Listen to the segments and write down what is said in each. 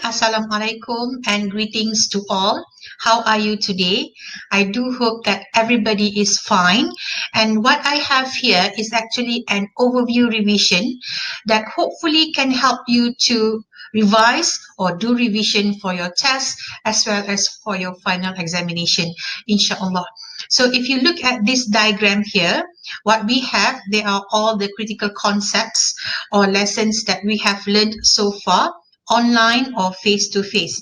Assalamualaikum and greetings to all. How are you today? I do hope that everybody is fine. And what I have here is actually an overview revision that hopefully can help you to revise or do revision for your test as well as for your final examination, inshallah. So if you look at this diagram here, what we have, they are all the critical concepts or lessons that we have learned so far, online or face-to-face.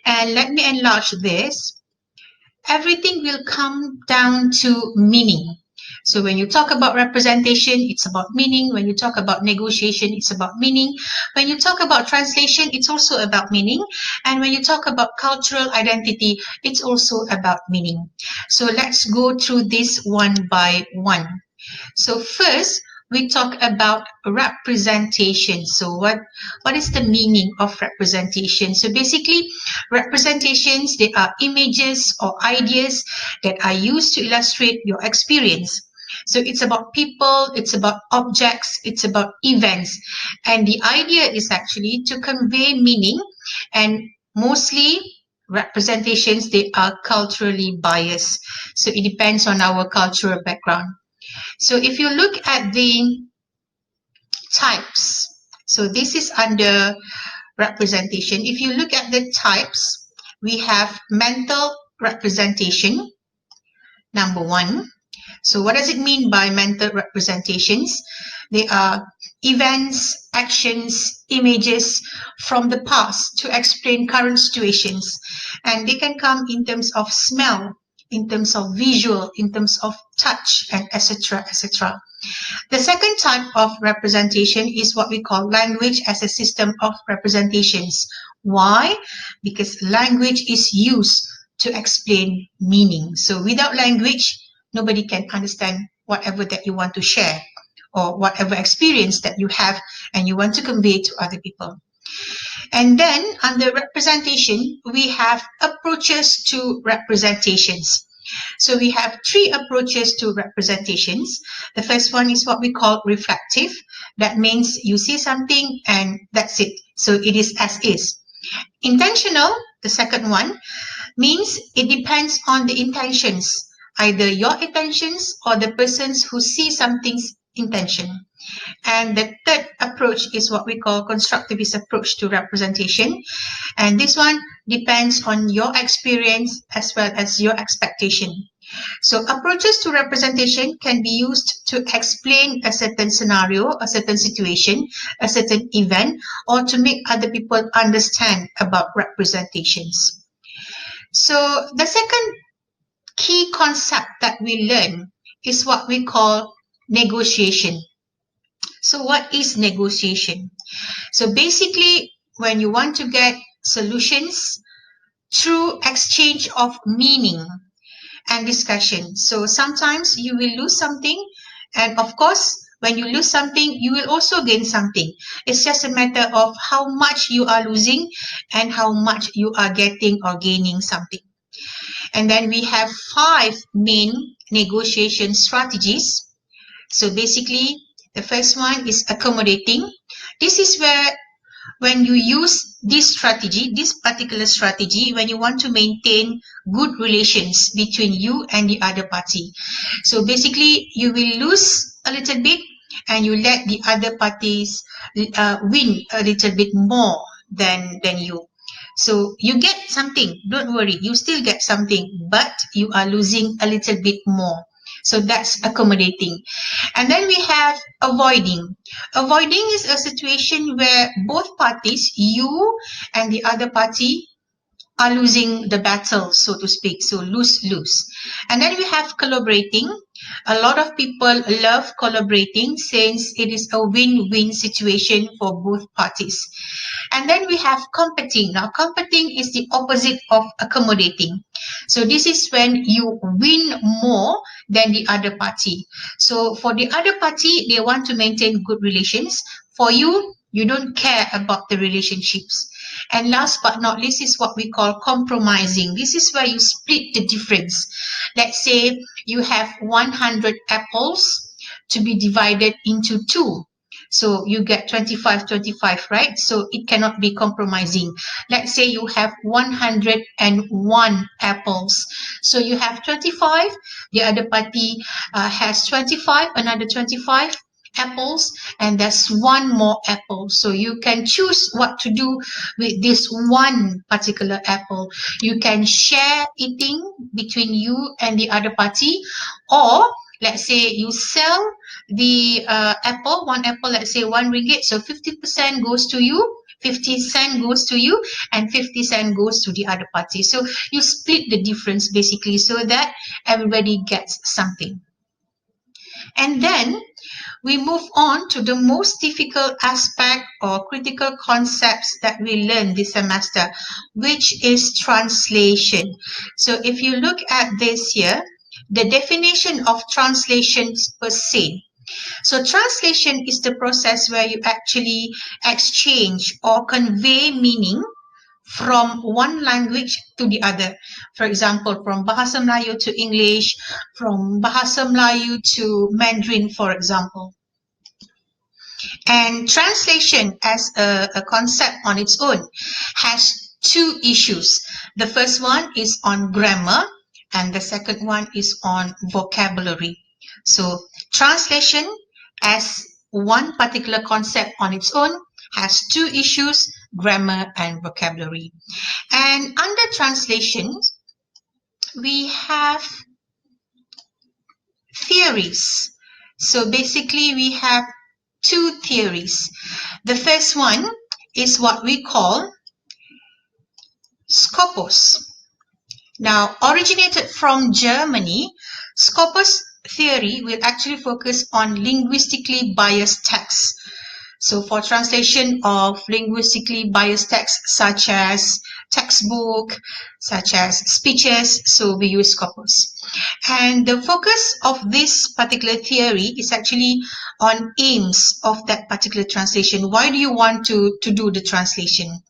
And let me enlarge this. Everything will come down to meaning. So when you talk about representation, it's about meaning. When you talk about negotiation, it's about meaning. When you talk about translation, it's also about meaning. And when you talk about cultural identity, it's also about meaning. So let's go through this one by one. So first, we talk about representation. So what is the meaning of representation? So basically, representations, they are images or ideas that are used to illustrate your experience. So it's about people, it's about objects, it's about events. And the idea is actually to convey meaning, and mostly representations, they are culturally biased. So it depends on our cultural background. So if you look at the types, so this is under representation. If you look at the types, we have mental representation, number one. So what does it mean by mental representations? They are events, actions, images from the past to explain current situations. And they can come in terms of smell, in terms of visual, in terms of touch, and etc., etc. The second type of representation is what we call language as a system of representations. Why? Because language is used to explain meaning. So without language, nobody can understand whatever that you want to share or whatever experience that you have and you want to convey to other people. And then under representation, we have approaches to representations. So we have three approaches to representations. The first one is what we call reflective. That means you see something and that's it. So it is as is. Intentional, the second one, means it depends on the intentions, either your intentions or the persons who see something's intention. And the third approach is what we call constructivist approach to representation. And this one depends on your experience as well as your expectation. So approaches to representation can be used to explain a certain scenario, a certain situation, a certain event, or to make other people understand about representations. So the second key concept that we learn is what we call negotiation. So what is negotiation? So basically, when you want to get solutions through exchange of meaning and discussion. So sometimes you will lose something, and of course, when you lose something, you will also gain something. It's just a matter of how much you are losing and how much you are getting or gaining something. And then we have 5 main negotiation strategies. So basically, the first one is accommodating. This is where when you use this strategy, this particular strategy, when you want to maintain good relations between you and the other party. So basically, you will lose a little bit and you let the other parties win a little bit more than you. So you get something, don't worry, you still get something, but you are losing a little bit more. So that's accommodating. And then we have avoiding. Avoiding is a situation where both parties, you and the other party, are losing the battle, so to speak. So lose-lose. And then we have collaborating. A lot of people love collaborating since it is a win-win situation for both parties. And then we have competing. Now, competing is the opposite of accommodating. So this is when you win more than the other party. So for the other party, they want to maintain good relations. For you, you don't care about the relationships. And last but not least is what we call compromising. This is where you split the difference. Let's say you have 100 apples to be divided into 2. So you get 25, 25, right? So it cannot be compromising. Let's say you have 101 apples. So you have 25, the other party has 25, another 25 apples, and there's one more apple. So you can choose what to do with this one particular apple. You can share eating between you and the other party, or let's say you sell the apple, one apple, let's say 1 ringgit, so 50% goes to you, 50 cent goes to you, and 50 cent goes to the other party. So you split the difference basically so that everybody gets something. And then we move on to the most difficult aspect or critical concepts that we learn this semester, which is translation. So if you look at this here, the definition of translations per se. So translation is the process where you actually exchange or convey meaning from one language to the other. For example, from Bahasa Melayu to English, from Bahasa Melayu to Mandarin, for example. And translation as a concept on its own has two issues. The first one is on grammar, and the second one is on vocabulary. So translation as one particular concept on its own has two issues, grammar and vocabulary. And under translation, we have theories. So basically we have two theories. The first one is what we call Scopus. Now, originated from Germany, Scopus theory will actually focus on linguistically biased texts. So for translation of linguistically biased texts such as textbook, such as speeches, so we use Scopus. And the focus of this particular theory is actually on aims of that particular translation. Why do you want to do the translation?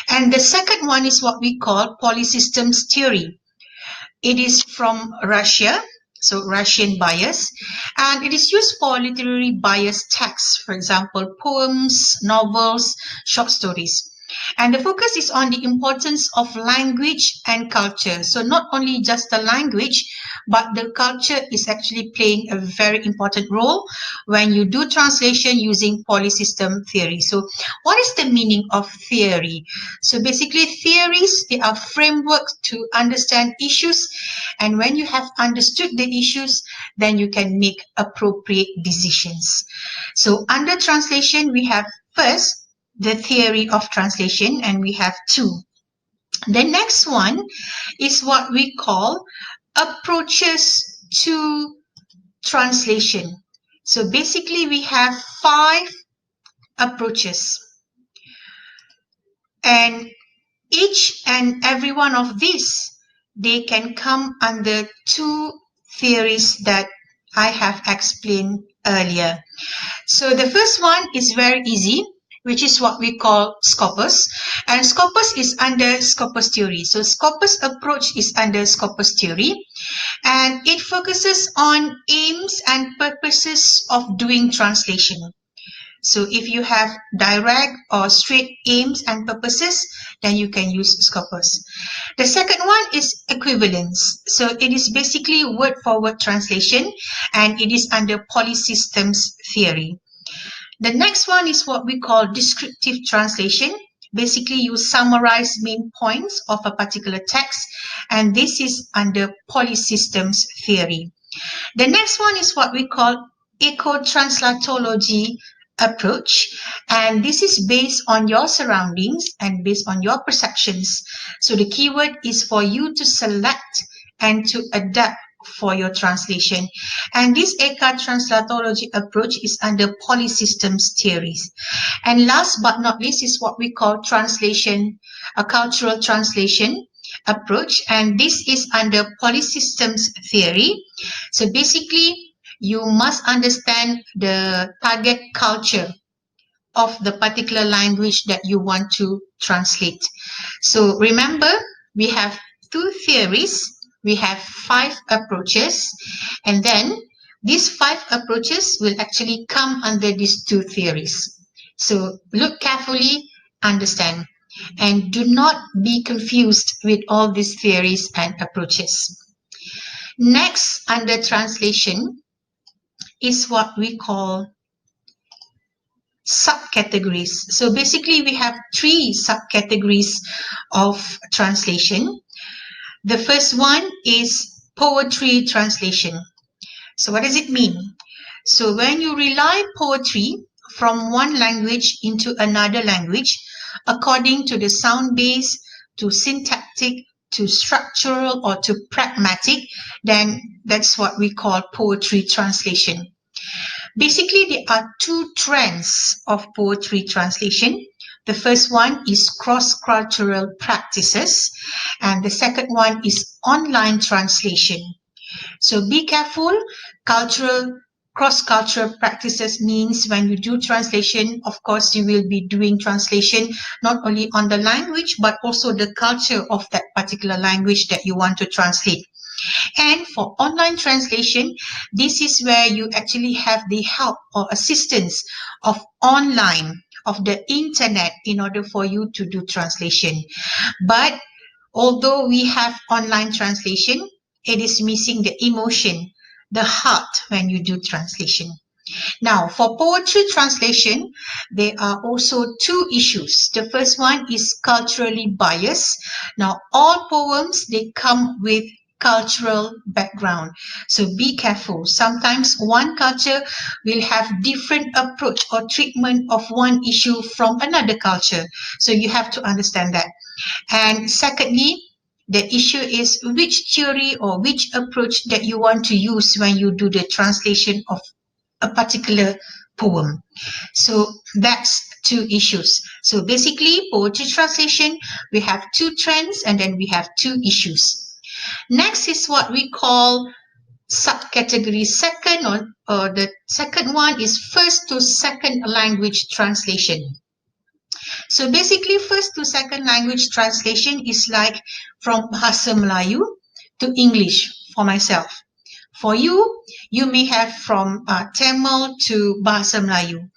And the second one is what we call polysystems theory. It is from Russia, so Russian bias, and it is used for literary biased texts, for example, poems, novels, short stories. And the focus is on the importance of language and culture. So not only just the language, but the culture is actually playing a very important role when you do translation using polysystem theory. So what is the meaning of theory? So basically theories, they are frameworks to understand issues, and when you have understood the issues, then you can make appropriate decisions. So under translation, we have first the theory of translation, and we have two. The next one is what we call approaches to translation. So basically we have 5 approaches, and each and every one of these, they can come under 2 theories that I have explained earlier. So the first one is very easy, which is what we call Scopus. And Scopus is under Scopus theory. So Scopus approach is under Scopus theory. And it focuses on aims and purposes of doing translation. So if you have direct or straight aims and purposes, then you can use Scopus. The second one is equivalence. So it is basically word-for-word translation, and it is under polysystems theory. The next one is what we call descriptive translation. Basically, you summarize main points of a particular text, and this is under polysystems theory. The next one is what we call eco-translatology approach, and this is based on your surroundings and based on your perceptions. So the keyword is for you to select and to adapt for your translation. And this eco-translatology approach is under polysystems theories. And last but not least is what we call translation, a cultural translation approach, and this is under polysystems theory. So basically, you must understand the target culture of the particular language that you want to translate. So remember, we have 2 theories, we have 5 approaches, and then These 5 approaches will actually come under these 2 theories. So look carefully, understand, and do not be confused with all these theories and approaches. Next, under translation, is what we call subcategories. So basically, we have 3 subcategories of translation. The first one is poetry translation. So what does it mean? So when you rely poetry from one language into another language, according to the sound base, to syntactic, to structural, or to pragmatic, then that's what we call poetry translation. Basically, there are 2 trends of poetry translation. The first one is cross-cultural practices, and the second one is online translation. So be careful. Cross-cultural practices means when you do translation, of course, you will be doing translation not only on the language, but also the culture of that particular language that you want to translate. And for online translation, this is where you actually have the help or assistance of online, of the internet, in order for you to do translation. But although we have online translation, it is missing the emotion, the heart when you do translation. Now, for poetry translation, there are also 2 issues. The first one is culturally biased. Now, all poems, they come with cultural background. So be careful. Sometimes one culture will have different approach or treatment of one issue from another culture. So you have to understand that. And secondly, the issue is which theory or which approach that you want to use when you do the translation of a particular poem. So that's 2 issues. So basically, poetry translation, we have 2 trends and then we have 2 issues. Next is what we call subcategory second, or the second one is first to second language translation. So basically, first to second language translation is like from Bahasa Melayu to English for myself. For you, you may have from Tamil to Bahasa Melayu,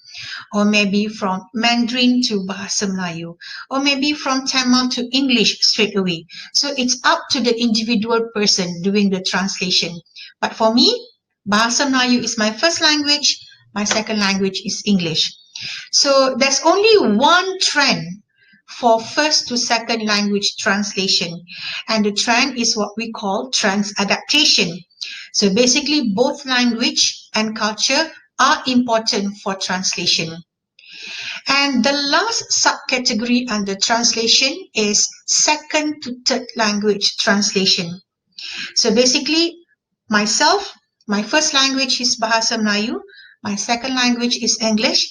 or maybe from Mandarin to Bahasa Melayu, or maybe from Tamil to English straight away. So it's up to the individual person doing the translation. But for me, Bahasa Melayu is my first language, my second language is English. So there's only one trend for first to second language translation, and the trend is what we call trans-adaptation. So basically, both language and culture are important for translation. And the last subcategory under translation is second to third language translation. So basically, myself, my first language is Bahasa Melayu, my second language is English,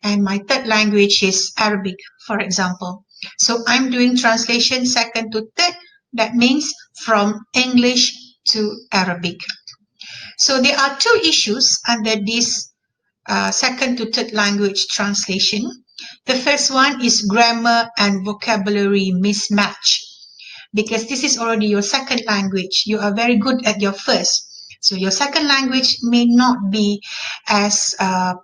and my third language is Arabic, for example. So I'm doing translation second to third. That means from English to Arabic. So there are 2 issues under this second to third language translation. The first one is grammar and vocabulary mismatch, because this is already your second language. You are very good at your first. So your second language may not be as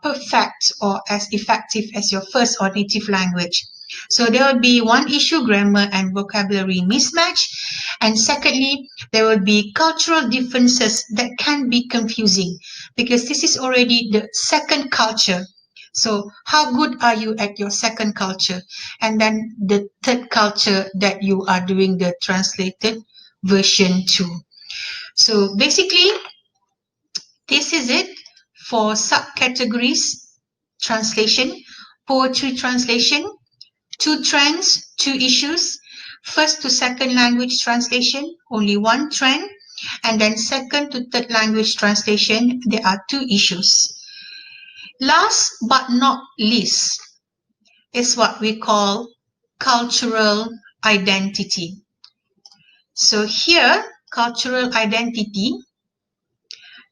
perfect or as effective as your first or native language. So there will be one issue, grammar and vocabulary mismatch. And secondly, there will be cultural differences that can be confusing, because this is already the second culture. So how good are you at your second culture? And then the third culture that you are doing the translated version to. So basically, this is it for subcategories translation, poetry translation, 2 trends, 2 issues. First to second language translation, only one trend. And then second to third language translation, there are 2 issues. Last but not least is what we call cultural identity. So here, cultural identity,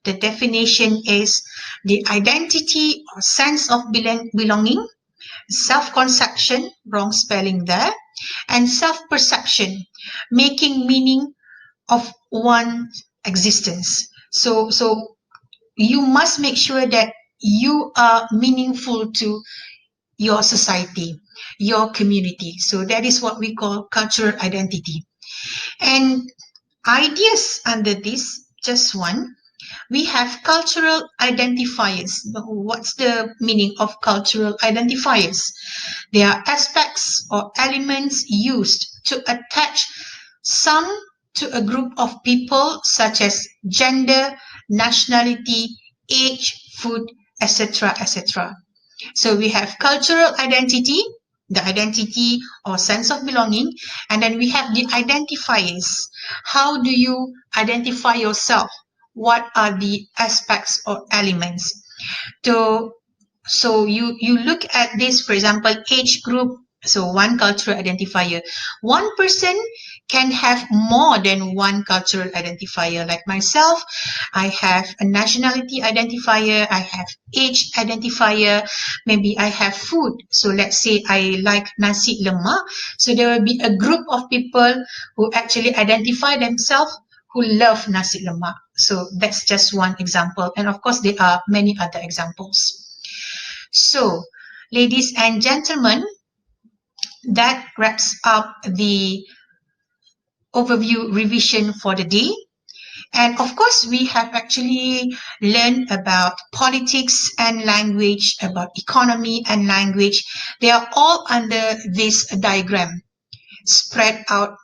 the definition is the identity or sense of belonging, self-conception, wrong spelling there, and self-perception, making meaning of one's existence. So you must make sure that you are meaningful to your society, your community. So that is what we call cultural identity. And ideas under this, just one, we have cultural identifiers. What's the meaning of cultural identifiers? They are aspects or elements used to attach some to a group of people, such as gender, nationality, age, food, etc., etc. So we have cultural identity, the identity or sense of belonging, and then we have the identifiers. How do you identify yourself? What are the aspects or elements? So you look at this, for example, age group. So one cultural identifier. One person can have more than one cultural identifier. Like myself, I have a nationality identifier, I have age identifier, maybe I have food. So let's say I like nasi lemak. So there will be a group of people who actually identify themselves who love nasi lemak. So that's just one example. And of course, there are many other examples. So, ladies and gentlemen, that wraps up the overview revision for the day. And of course, we have actually learned about politics and language, about economy and language. They are all under this diagram, spread out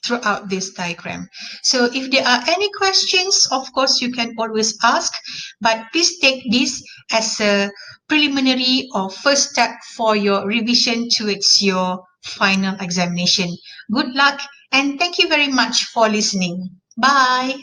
throughout this diagram. So if there are any questions, of course, you can always ask, but please take this as a preliminary or first step for your revision towards your final examination. Good luck and thank you very much for listening. Bye.